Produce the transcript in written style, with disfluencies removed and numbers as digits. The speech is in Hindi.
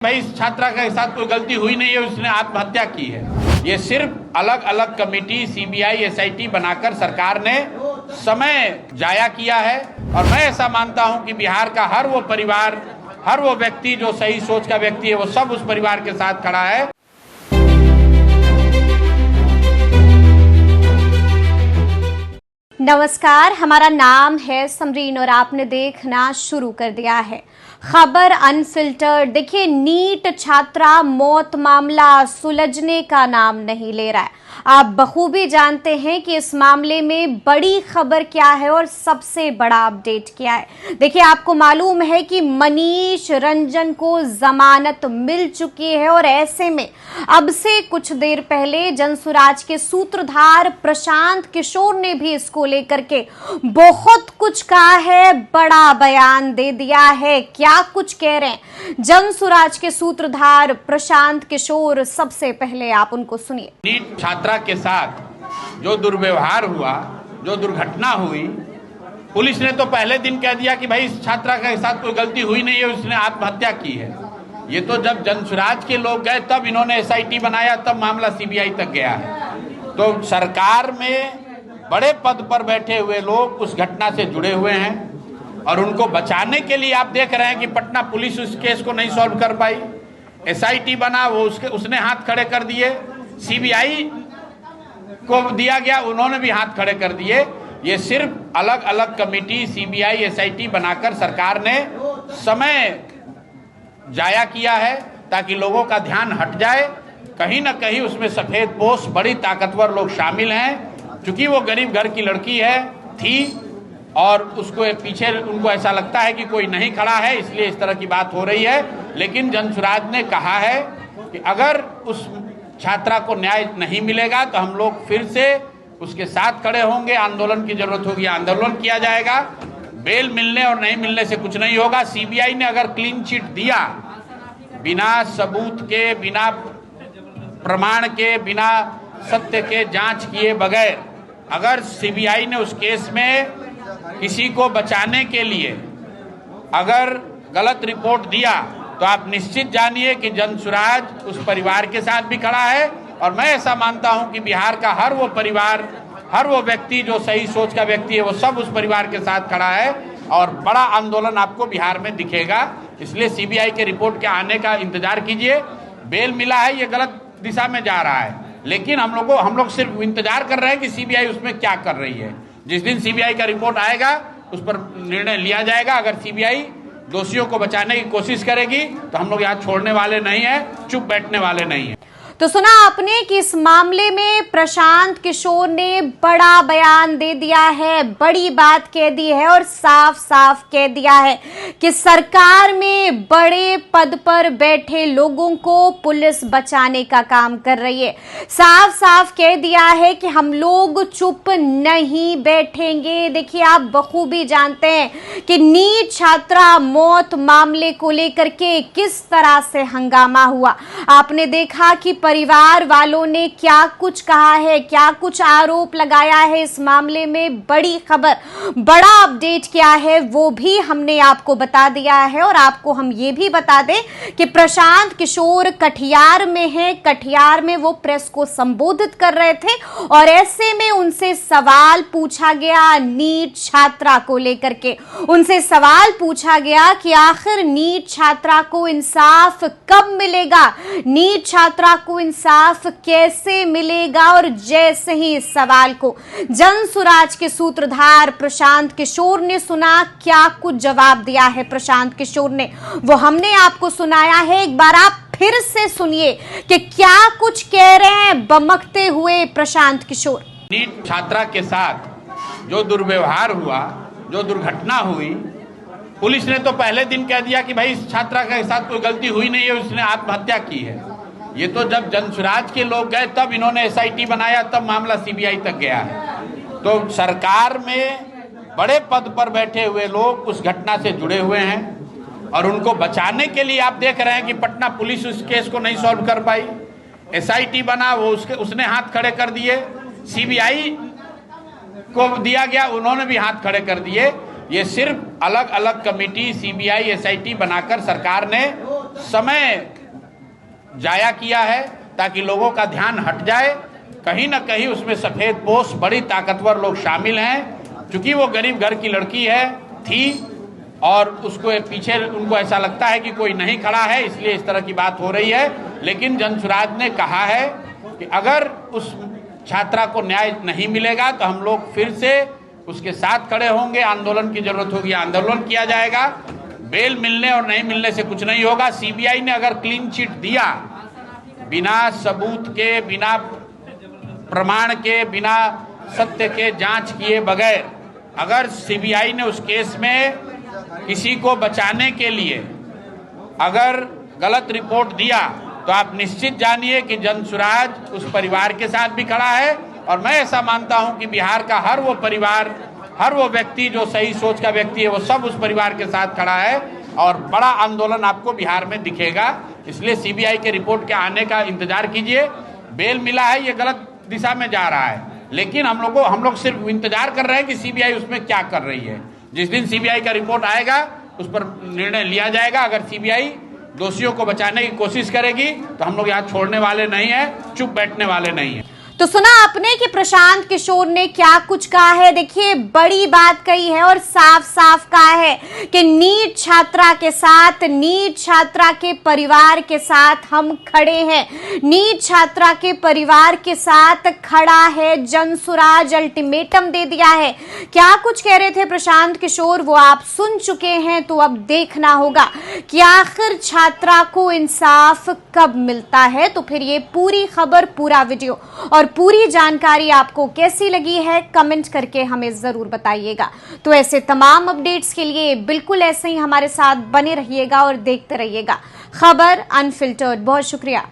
भाई इस छात्रा के साथ कोई गलती हुई नहीं है, उसने आत्महत्या की है। ये सिर्फ अलग अलग कमेटी सीबीआई एसआईटी बनाकर सरकार ने समय जाया किया है। और मैं ऐसा मानता हूं कि बिहार का हर वो परिवार, हर वो व्यक्ति जो सही सोच का व्यक्ति है, वो सब उस परिवार के साथ खड़ा है। नमस्कार, हमारा नाम है समरीन और आपने देखना शुरू कर दिया है खबर अनफिल्टर्ड। देखिए, नीट छात्रा मौत मामला सुलझने का नाम नहीं ले रहा है। आप बखूबी जानते हैं कि इस मामले में बड़ी खबर क्या है और सबसे बड़ा अपडेट क्या है। देखिए, आपको मालूम है कि मनीष रंजन को जमानत मिल चुकी है और ऐसे में अब से कुछ देर पहले जनसुराज के सूत्रधार प्रशांत किशोर ने भी इसको लेकर के बहुत कुछ कहा है, बड़ा बयान दे दिया है। क्या कुछ कह रहे हैं जनसुराज के सूत्रधार प्रशांत किशोर, सबसे पहले आप उनको सुनिए। नीट छात्रा के साथ जो दुर्व्यवहार हुआ, जो दुर्घटना हुई, पुलिस ने तो पहले दिन कह दिया कि भाई इस छात्रा के साथ कोई गलती हुई नहीं है, उसने आत्महत्या की है। ये तो जब जनसुराज के लोग गए तब इन्होंने एसआईटी बनाया, तब मामला सीबीआई तक गया है। तो सरकार में बड़े पद पर बैठे हुए लोग उस घटना से जुड़े हुए हैं और उनको बचाने के लिए आप देख रहे हैं कि पटना पुलिस उस केस को नहीं सॉल्व कर पाई। एसआईटी बना, वो उसने हाथ खड़े कर दिए। सीबीआई को दिया गया, उन्होंने भी हाथ खड़े कर दिए। ये सिर्फ अलग अलग कमेटी सीबीआई एसआईटी बनाकर सरकार ने समय जाया किया है ताकि लोगों का ध्यान हट जाए। कहीं ना कहीं उसमें सफेद पोश बड़ी ताकतवर लोग शामिल हैं। चूंकि वो गरीब घर की लड़की थी और उसको पीछे उनको ऐसा लगता है कि कोई नहीं खड़ा है, इसलिए इस तरह की बात हो रही है। लेकिन जनसुराज ने कहा है कि अगर उस छात्रा को न्याय नहीं मिलेगा तो हम लोग फिर से उसके साथ खड़े होंगे। आंदोलन की जरूरत होगी, आंदोलन किया जाएगा। बेल मिलने और नहीं मिलने से कुछ नहीं होगा। सीबीआई ने अगर क्लीन चिट दिया, बिना सबूत के, बिना प्रमाण के, बिना सत्य के जांच किए बगैर अगर सीबीआई ने उस केस में किसी को बचाने के लिए अगर गलत रिपोर्ट दिया तो आप निश्चित जानिए कि जनसुराज उस परिवार के साथ भी खड़ा है। और मैं ऐसा मानता हूं कि बिहार का हर वो परिवार, हर वो व्यक्ति जो सही सोच का व्यक्ति है, वो सब उस परिवार के साथ खड़ा है और बड़ा आंदोलन आपको बिहार में दिखेगा। इसलिए सीबीआई के रिपोर्ट के आने का इंतजार कीजिए। बेल मिला है, ये गलत दिशा में जा रहा है, लेकिन हम लोग सिर्फ इंतजार कर रहे हैं कि सीबीआई उसमें क्या कर रही है। जिस दिन सीबीआई का रिपोर्ट आएगा उस पर निर्णय लिया जाएगा। अगर सीबीआई दोषियों को बचाने की कोशिश करेगी तो हम लोग यहाँ छोड़ने वाले नहीं हैं, चुप बैठने वाले नहीं हैं। तो सुना आपने कि इस मामले में प्रशांत किशोर ने बड़ा बयान दे दिया है, बड़ी बात कह दी है और साफ साफ कह दिया है कि सरकार में बड़े पद पर बैठे लोगों को पुलिस बचाने का काम कर रही है। साफ साफ कह दिया है कि हम लोग चुप नहीं बैठेंगे। देखिए, आप बखूबी जानते हैं कि नीट छात्रा मौत मामले को लेकर के किस तरह से हंगामा हुआ। आपने देखा कि परिवार वालों ने क्या कुछ कहा है, क्या कुछ आरोप लगाया है। इस मामले में बड़ी खबर, बड़ा अपडेट क्या है वो भी हमने आपको बता दिया है। और आपको हम ये भी बता दें कि प्रशांत किशोर कटिहार में है। कटिहार में वो प्रेस को संबोधित कर रहे थे और ऐसे में उनसे सवाल पूछा गया नीट छात्रा को लेकर के। उनसे सवाल पूछा गया कि आखिर नीट छात्रा को इंसाफ कब मिलेगा, नीट छात्रा को इंसाफ कैसे मिलेगा। और जैसे ही इस सवाल को जनसुराज के सूत्रधार प्रशांत किशोर ने सुना, क्या कुछ जवाब दिया है प्रशांत किशोर ने, वो हमने आपको सुनाया है। एक बार आप फिर से सुनिए कि क्या कुछ कह रहे हैं बमकते हुए प्रशांत किशोर। नीट छात्रा के साथ जो दुर्व्यवहार हुआ, जो दुर्घटना हुई, पुलिस ने तो पहले दिन कह दिया कि भाई इस छात्रा के साथ कोई गलती हुई नहीं है, उसने आत्महत्या की है। ये तो जब जनसुराज के लोग गए तब इन्होंने एसआईटी बनाया, तब मामला सीबीआई तक गया है। तो सरकार में बड़े पद पर बैठे हुए लोग उस घटना से जुड़े हुए हैं और उनको बचाने के लिए आप देख रहे हैं कि पटना पुलिस उस केस को नहीं सॉल्व कर पाई। एसआईटी बना, वो उसने हाथ खड़े कर दिए। सीबीआई को दिया गया, उन्होंने भी हाथ खड़े कर दिए। ये सिर्फ अलग अलग कमेटी सीबीआई एसआईटी बनाकर सरकार ने समय जाया किया है ताकि लोगों का ध्यान हट जाए। कहीं ना कहीं उसमें सफेद पोश बड़ी ताकतवर लोग शामिल हैं। चूंकि वो गरीब घर की लड़की थी और उसको पीछे उनको ऐसा लगता है कि कोई नहीं खड़ा है, इसलिए इस तरह की बात हो रही है। लेकिन जनसुराज ने कहा है कि अगर उस छात्रा को न्याय नहीं मिलेगा तो हम लोग फिर से उसके साथ खड़े होंगे, आंदोलन की जरूरत होगी आंदोलन किया जाएगा। बेल मिलने और नहीं मिलने से कुछ नहीं होगा। सीबीआई ने अगर क्लीन चिट दिया, बिना सबूत के, बिना प्रमाण के, बिना सत्य के जांच किए बगैर अगर सीबीआई ने उस केस में किसी को बचाने के लिए अगर गलत रिपोर्ट दिया तो आप निश्चित जानिए कि जनसुराज उस परिवार के साथ भी खड़ा है। और मैं ऐसा मानता हूं कि बिहार का हर वो परिवार, हर वो व्यक्ति जो सही सोच का व्यक्ति है, वो सब उस परिवार के साथ खड़ा है और बड़ा आंदोलन आपको बिहार में दिखेगा। इसलिए सीबीआई के रिपोर्ट के आने का इंतजार कीजिए। बेल मिला है, ये गलत दिशा में जा रहा है, लेकिन हम लोग सिर्फ इंतजार कर रहे हैं कि सीबीआई उसमें क्या कर रही है। जिस दिन सीबीआई का रिपोर्ट आएगा उस पर निर्णय लिया जाएगा। अगर सीबीआई दोषियों को बचाने की कोशिश करेगी तो हम लोग यहाँ छोड़ने वाले नहीं है, चुप बैठने वाले नहीं है। तो सुना आपने कि प्रशांत किशोर ने क्या कुछ कहा है। देखिए, बड़ी बात कही है और साफ साफ कहा है कि नीट छात्रा के साथ, नीट छात्रा के परिवार के साथ हम खड़े हैं। नीट छात्रा के परिवार के साथ खड़ा है जनसुराज। अल्टीमेटम दे दिया है। क्या कुछ कह रहे थे प्रशांत किशोर, वो आप सुन चुके हैं। तो अब देखना होगा कि आखिर छात्रा को इंसाफ कब मिलता है। तो फिर ये पूरी खबर, पूरा वीडियो और पूरी जानकारी आपको कैसी लगी है, कमेंट करके हमें जरूर बताइएगा। तो ऐसे तमाम अपडेट्स के लिए बिल्कुल ऐसे ही हमारे साथ बने रहिएगा और देखते रहिएगा खबर अनफिल्टर्ड। बहुत शुक्रिया।